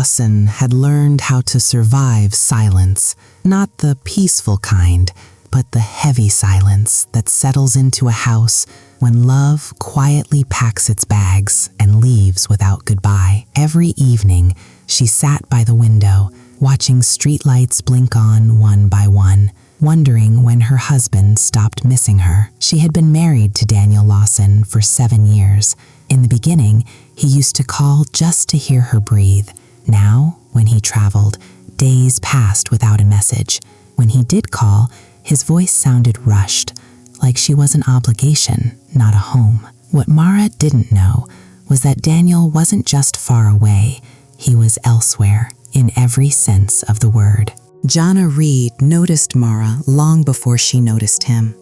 Lawson had learned how to survive silence, not the peaceful kind, but the heavy silence that settles into a house when love quietly packs its bags and leaves without goodbye. Every evening, she sat by the window, watching streetlights blink on one by one, wondering when her husband stopped missing her. She had been married to Daniel Lawson for 7 years. In the beginning, he used to call just to hear her breathe. Now, when he traveled, days passed without a message. When he did call, his voice sounded rushed, like she was an obligation, not a home. What Mara didn't know was that Daniel wasn't just far away, he was elsewhere, in every sense of the word. Jana Reed noticed Mara long before she noticed him.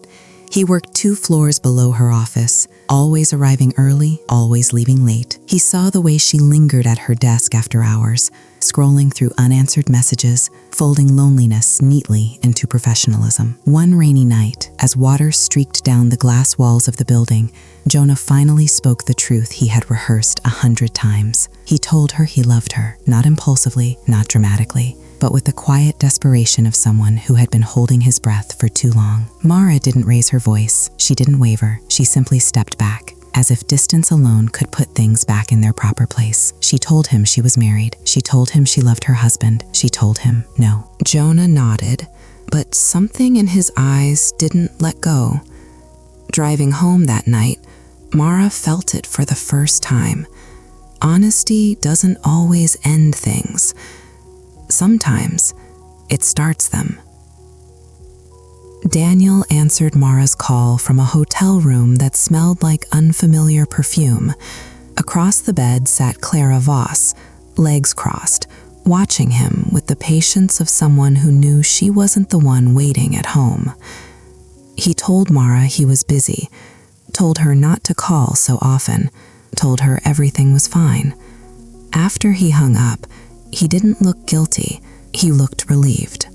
He worked 2 floors below her office, always arriving early, always leaving late. He saw the way she lingered at her desk after hours, scrolling through unanswered messages, folding loneliness neatly into professionalism. One rainy night, as water streaked down the glass walls of the building, Jonah finally spoke the truth he had rehearsed 100 times. He told her he loved her, not impulsively, not dramatically, but with the quiet desperation of someone who had been holding his breath for too long. Mara didn't raise her voice. She didn't waver. She simply stepped back, as if distance alone could put things back in their proper place. She told him she was married. She told him she loved her husband. She told him no. Jonah nodded, but something in his eyes didn't let go. Driving home that night, Mara felt it for the first time. Honesty doesn't always end things. Sometimes it starts them. Daniel answered Mara's call from a hotel room that smelled like unfamiliar perfume. Across the bed sat Clara Voss, legs crossed, watching him with the patience of someone who knew she wasn't the one waiting at home. He told Mara he was busy, told her not to call so often, told her everything was fine. After he hung up, he didn't look guilty, he looked relieved.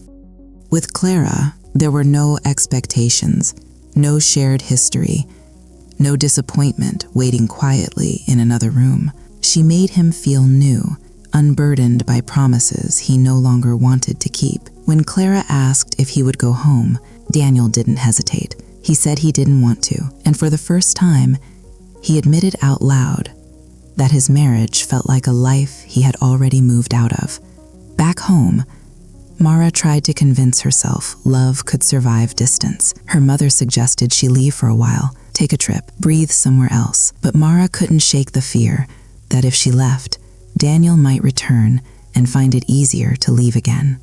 With Clara, there were no expectations, no shared history, no disappointment waiting quietly in another room. She made him feel new, unburdened by promises he no longer wanted to keep. When Clara asked if he would go home, Daniel didn't hesitate. He said he didn't want to, and for the first time, he admitted out loud that his marriage felt like a life he had already moved out of. Back home, Mara tried to convince herself love could survive distance. Her mother suggested she leave for a while, take a trip, breathe somewhere else. But Mara couldn't shake the fear that if she left, Daniel might return and find it easier to leave again.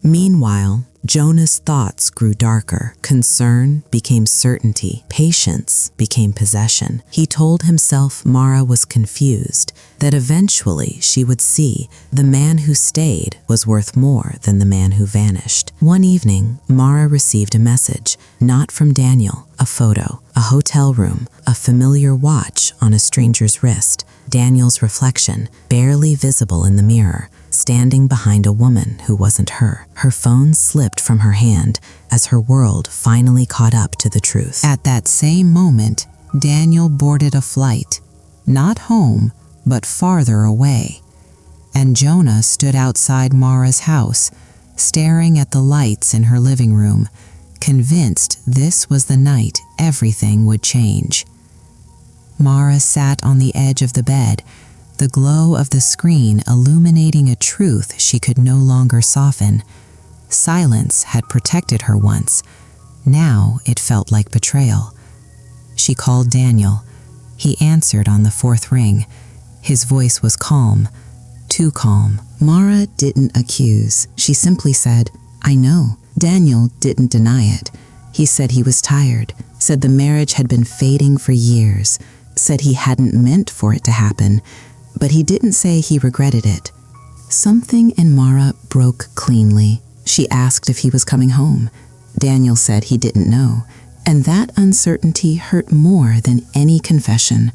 Meanwhile, Jonah's thoughts grew darker. Concern became certainty. Patience became possession. He told himself Mara was confused, that eventually she would see the man who stayed was worth more than the man who vanished. One evening, Mara received a message, not from Daniel, a photo, a hotel room, a familiar watch on a stranger's wrist, Daniel's reflection, barely visible in the mirror, standing behind a woman who wasn't her. Her phone slipped from her hand as her world finally caught up to the truth. At that same moment, Daniel boarded a flight, not home, but farther away. And Jonah stood outside Mara's house, staring at the lights in her living room, convinced this was the night everything would change. Mara sat on the edge of the bed, the glow of the screen illuminating a truth she could no longer soften. Silence had protected her once. Now it felt like betrayal. She called Daniel. He answered on the 4th ring. His voice was calm, too calm. Mara didn't accuse. She simply said, "I know." Daniel didn't deny it. He said he was tired, said the marriage had been fading for years, said he hadn't meant for it to happen, but he didn't say he regretted it. Something in Mara broke cleanly. She asked if he was coming home. Daniel said he didn't know, and that uncertainty hurt more than any confession.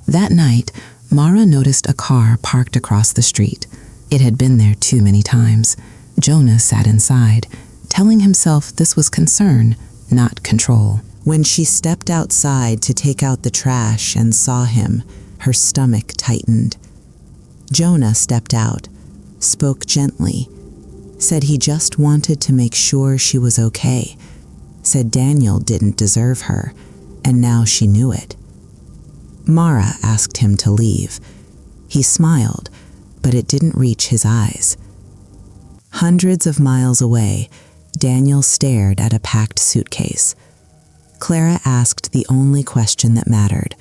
That night, Mara noticed a car parked across the street. It had been there too many times. Jonah sat inside, telling himself this was concern, not control. When she stepped outside to take out the trash and saw him, her stomach tightened. Jonah stepped out, spoke gently, said he just wanted to make sure she was okay, said Daniel didn't deserve her, and now she knew it. Mara asked him to leave. He smiled, but it didn't reach his eyes. Hundreds of miles away, Daniel stared at a packed suitcase. Clara asked the only question that mattered.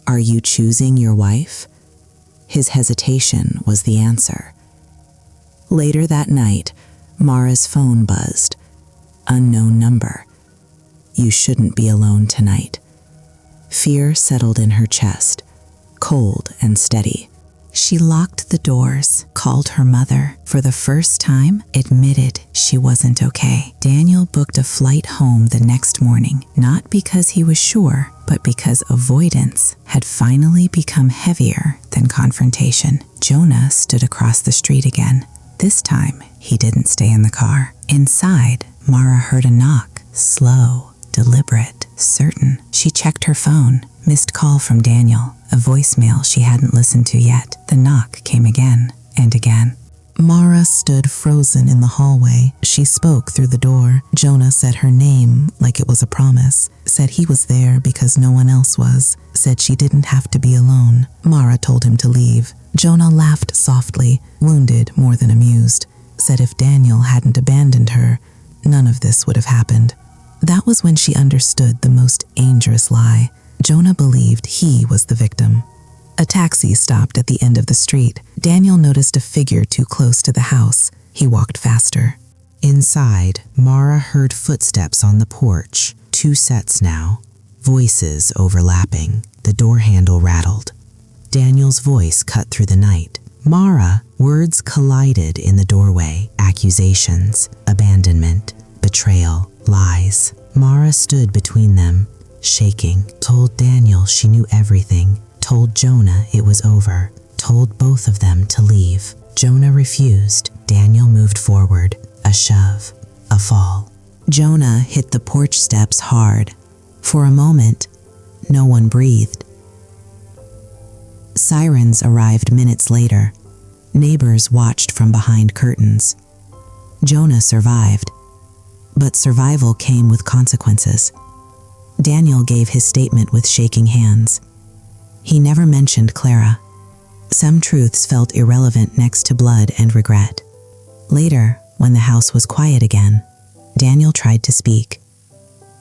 Are you choosing your wife? His hesitation was the answer. Later that night, Mara's phone buzzed. Unknown number. You shouldn't be alone tonight. Fear settled in her chest, cold and steady. She locked the doors, called her mother, for the first time, admitted she wasn't okay. Daniel booked a flight home the next morning, not because he was sure, but because avoidance had finally become heavier than confrontation. Jonah stood across the street again. This time, he didn't stay in the car. Inside, Mara heard a knock, slow, deliberate, certain. She checked her phone. Missed call from Daniel, a voicemail she hadn't listened to yet. The knock came again and again. Mara stood frozen in the hallway. She spoke through the door. Jonah said her name like it was a promise. Said he was there because no one else was. Said she didn't have to be alone. Mara told him to leave. Jonah laughed softly, wounded more than amused. Said if Daniel hadn't abandoned her, none of this would have happened. That was when she understood the most dangerous lie. Jonah believed he was the victim. A taxi stopped at the end of the street. Daniel noticed a figure too close to the house. He walked faster. Inside, Mara heard footsteps on the porch. 2 sets now. Voices overlapping. The door handle rattled. Daniel's voice cut through the night. Mara, words collided in the doorway. Accusations, abandonment, betrayal, lies. Mara stood between them, shaking, told Daniel she knew everything, told Jonah it was over, told both of them to leave. Jonah refused. Daniel moved forward, a shove, a fall. Jonah hit the porch steps hard. For a moment, no one breathed. Sirens arrived minutes later. Neighbors watched from behind curtains. Jonah survived, but survival came with consequences. Daniel gave his statement with shaking hands. He never mentioned Clara. Some truths felt irrelevant next to blood and regret. Later, when the house was quiet again, Daniel tried to speak.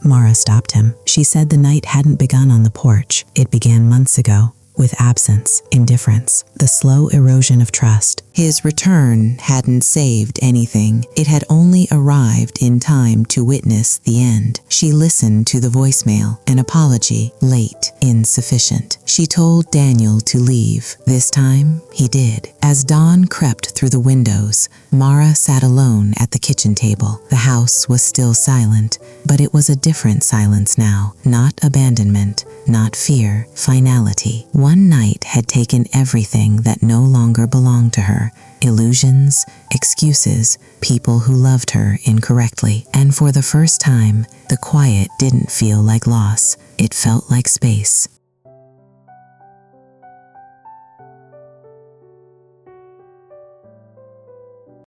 Mara stopped him. She said the night hadn't begun on the porch. It began months ago, with absence, indifference, the slow erosion of trust. His return hadn't saved anything. It had only arrived in time to witness the end. She listened to the voicemail, an apology, late, insufficient. She told Daniel to leave. This time, he did. As dawn crept through the windows, Mara sat alone at the kitchen table. The house was still silent, but it was a different silence now. Not abandonment, not fear, finality. One night had taken everything that no longer belonged to her. Illusions, excuses, people who loved her incorrectly. And for the first time, the quiet didn't feel like loss. It felt like space.